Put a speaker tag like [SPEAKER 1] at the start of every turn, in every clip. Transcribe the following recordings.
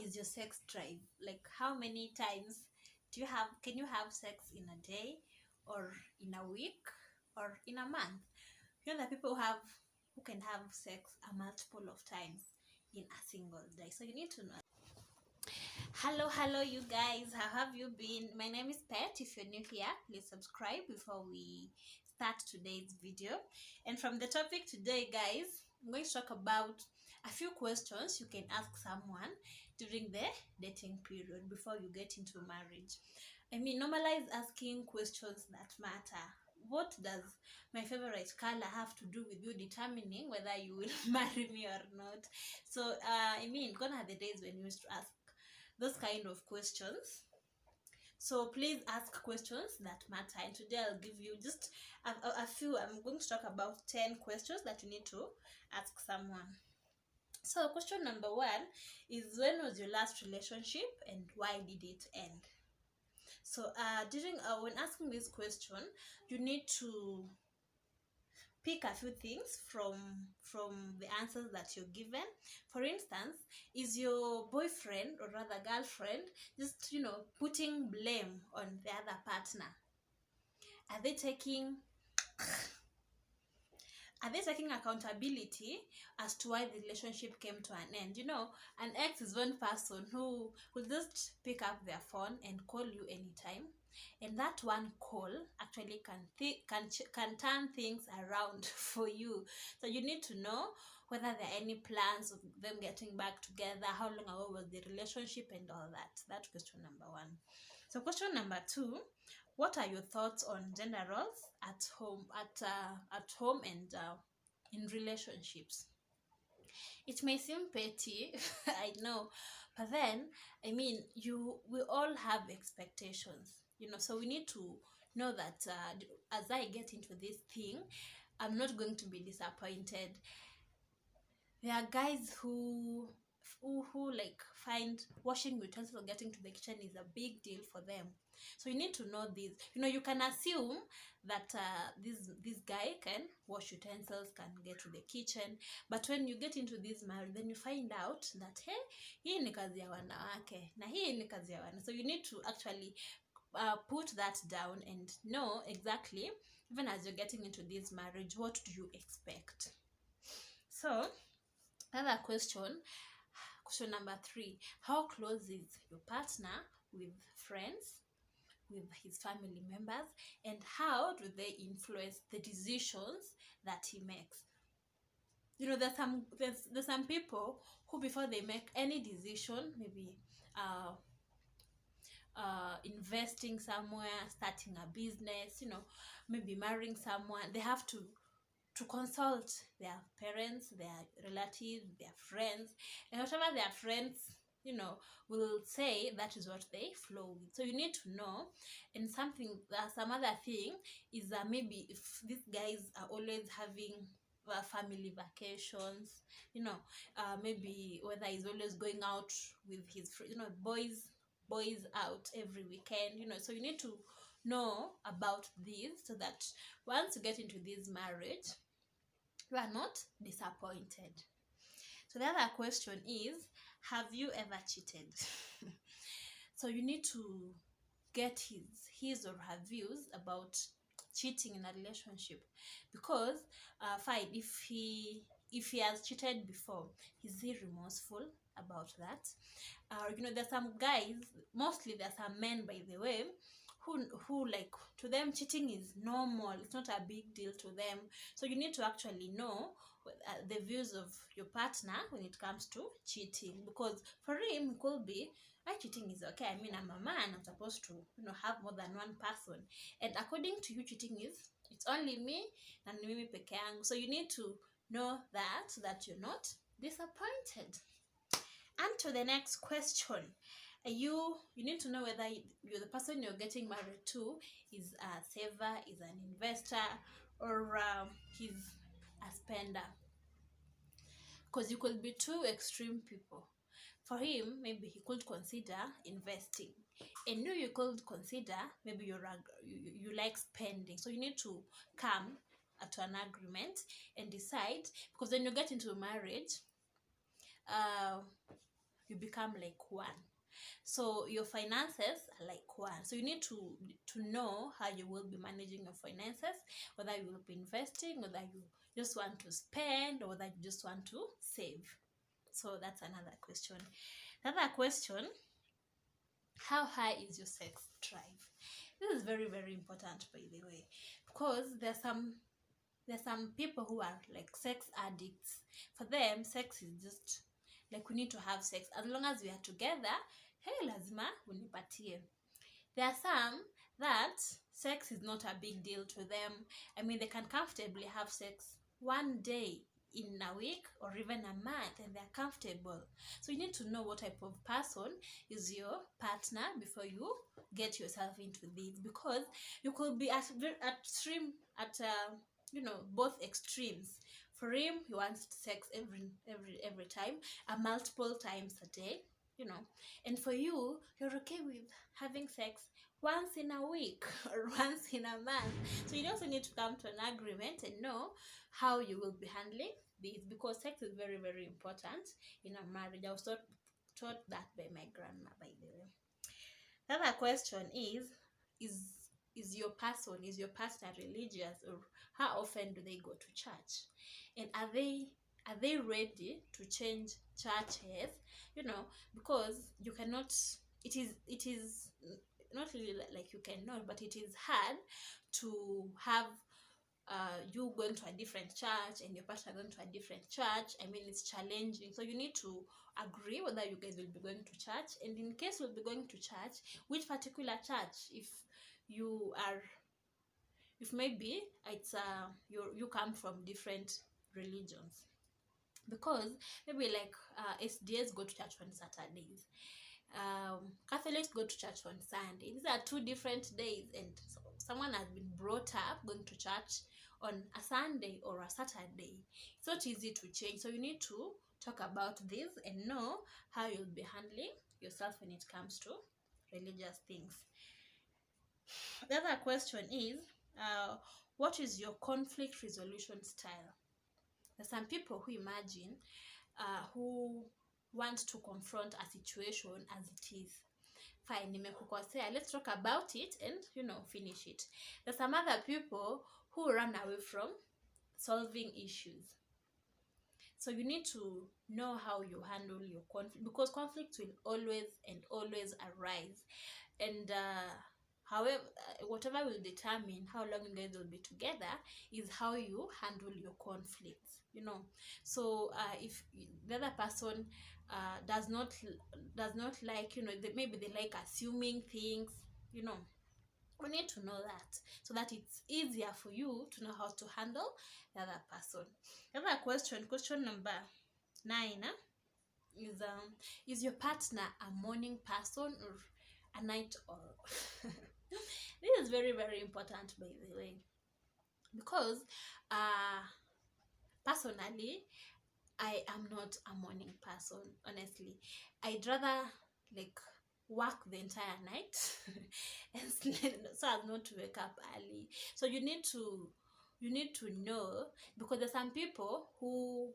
[SPEAKER 1] is your sex drive? Like, how many times can you have sex in a day, or in a week, or in a month? You know that people who can have sex a multiple of times in a single day. So you need to know. Hello, you guys. How have you been? My name is Pet. If you're new here, please subscribe before we start today's video. And from the topic today, guys, I'm going to talk about a few questions you can ask someone during the dating period before you get into marriage. I mean, normalize asking questions that matter. What does my favorite color have to do with you determining whether you will marry me or not? So, gone are the days when you used to ask those kind of questions. So please ask questions that matter. And today I'll give you just a few. I'm going to talk about 10 questions that you need to ask someone. So question number 1 is, when was your last relationship and why did it end? So when asking this question, you need to pick a few things from the answers that you're given. For instance, is your boyfriend, or rather girlfriend, just putting blame on the other partner? Are they taking accountability as to why the relationship came to an end? An ex is one person who will just pick up their phone and call you anytime, and that one call actually can turn things around for you. So you need to know whether there are any plans of them getting back together, how long ago was the relationship, and all that. That's question number 1. So question number 2, what are your thoughts on gender roles at home and in relationships? It may seem petty, I know, but then we all have expectations, so we need to know that as I get into this thing, I'm not going to be disappointed. There are guys who like find washing utensils or getting to the kitchen is a big deal for them. So you need to know this. You can assume that this guy can wash utensils, can get to the kitchen, but when you get into this marriage, then you find out that hii ni kazi ya wanawake na hii ni kazi ya wana. So you need to actually put that down and know exactly, even as you're getting into this marriage, what do you expect. So another question number 3, how close is your partner with friends, with his family members, and how do they influence the decisions that he makes? There's some people who, before they make any decision, maybe investing somewhere, starting a business, maybe marrying someone, they have to consult their parents, their relatives, their friends, and whatever their friends will say, that is what they flow with. So you need to know. And some other thing is that maybe if these guys are always having family vacations, maybe whether he's always going out with his boys out every weekend, so you need to know about this, so that once you get into this marriage, you are not disappointed. So the other question is, have you ever cheated? So you need to get his or her views about cheating in a relationship, because fine, if he has cheated before, is he remorseful about that? There's some guys, mostly there's some men, by the way, who like, to them cheating is normal, it's not a big deal to them. So you need to actually know the views of your partner when it comes to cheating, because for him it could be, cheating is okay, I'm a man, I'm supposed to have more than one person, and according to you, cheating is, it's only me and mimi peke yangu. So you need to know that, so that you're not disappointed. And to the next question, you need to know whether you're the person you're getting married to is a saver, is an investor, or he's a spender. Because you could be two extreme people. For him, maybe he could consider investing, and you could consider maybe you like spending. So you need to come to an agreement and decide, because when you get into marriage, you become like one. So your finances are like one. So you need to know how you will be managing your finances, whether you will be investing, whether you just want to spend, or whether you just want to save. So that's another question. Another question: how high is your sex drive? This is very, very important, by the way, because there's some people who are like sex addicts. For them, sex is just like, we need to have sex as long as we are together. Hey, lazima unipatie. There are some that sex is not a big deal to them. I mean, they can comfortably have sex one day in a week or even a month, and they're comfortable. So you need to know what type of person is your partner before you get yourself into this, because you could be at both extremes. For him, he wants sex every time, multiple times a day, and for you, you're okay with having sex once in a week or once in a month. So you also need to come to an agreement and know how you will be handling this, because sex is very, very important in a marriage. I was taught that by my grandma, by the way. The other question is your partner religious, or how often do they go to church, and are they ready to change churches? Because you cannot, it is not really like you cannot, but it is hard to have you going to a different church and your partner going to a different church. I mean, it's challenging. So you need to agree whether you guys will be going to church, and in case you'll be going to church, which particular church. If maybe it's you come from different religions, because maybe like SDAs go to church on Saturdays, Catholics go to church on Sunday. These are two different days, and someone has been brought up going to church on a Sunday or a Saturday. It's not easy to change. So you need to talk about this and know how you'll be handling yourself when it comes to religious things. The other question is, what is your conflict resolution style? There's some people who imagine who want to confront a situation as it is. Fine, nimekukosea, let's talk about it and finish it. There's some other people who run away from solving issues. So you need to know how you handle your conflict, because conflict will always arise, and however, whatever will determine how long you guys will be together is how you handle your conflicts. So if the other person does not like, maybe they like assuming things, we need to know that, so that it's easier for you to know how to handle the other person. The other question number 9, is your partner a morning person or a night owl? This is very, very important, by the way, because personally, I am not a morning person. Honestly, I'd rather like work the entire night and so as not to wake up early. So you need to know, because there's some people who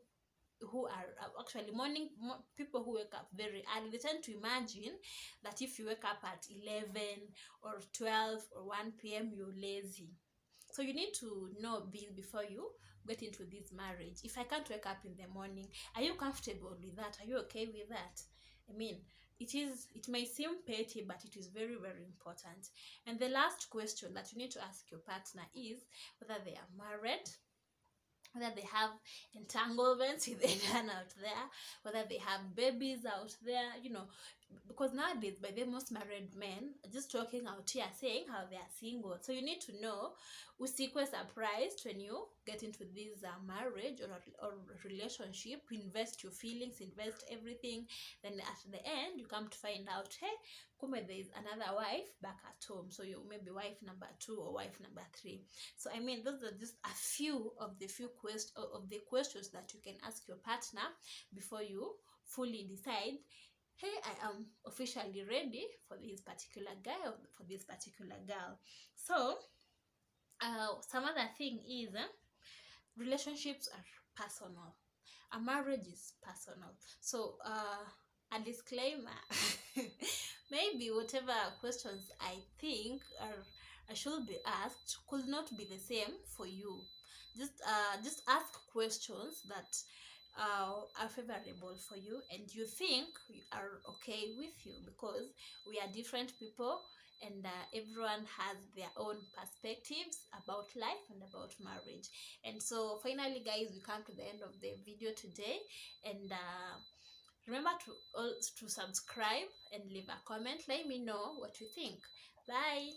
[SPEAKER 1] are actually people who wake up very early. They tend to imagine that if you wake up at 11 or 12 or 1 p.m. you're lazy. So you need to know this before you get into this marriage. If I can't wake up in the morning, are you comfortable with that? Are you okay with that? I mean, it may seem petty, but it is very, very important. And the last question that you need to ask your partner is whether they are married, whether they have entanglements with anyone out there, whether they have babies out there, because nowadays, by the most married men are just talking out here saying how they are single. So you need to know, usikwe surprised when you get into this marriage or relationship. Invest your feelings, invest everything, then at the end you come to find out, hey, kumbe there is another wife back at home. So you may be wife number 2 or wife number 3. So I mean, those are just a few of the questions that you can ask your partner before you fully decide, hey, I am officially ready for this particular guy or for this particular girl. So some other thing is, relationships are personal. A marriage is personal. So a disclaimer. Maybe whatever questions I think I should be asked could not be the same for you. Just ask questions that are favorable for you and you think are okay with you, because we are different people, and everyone has their own perspectives about life and about marriage. And so finally, guys, we come to the end of the video today, and remember to subscribe and leave a comment. Let me know what you think. Bye.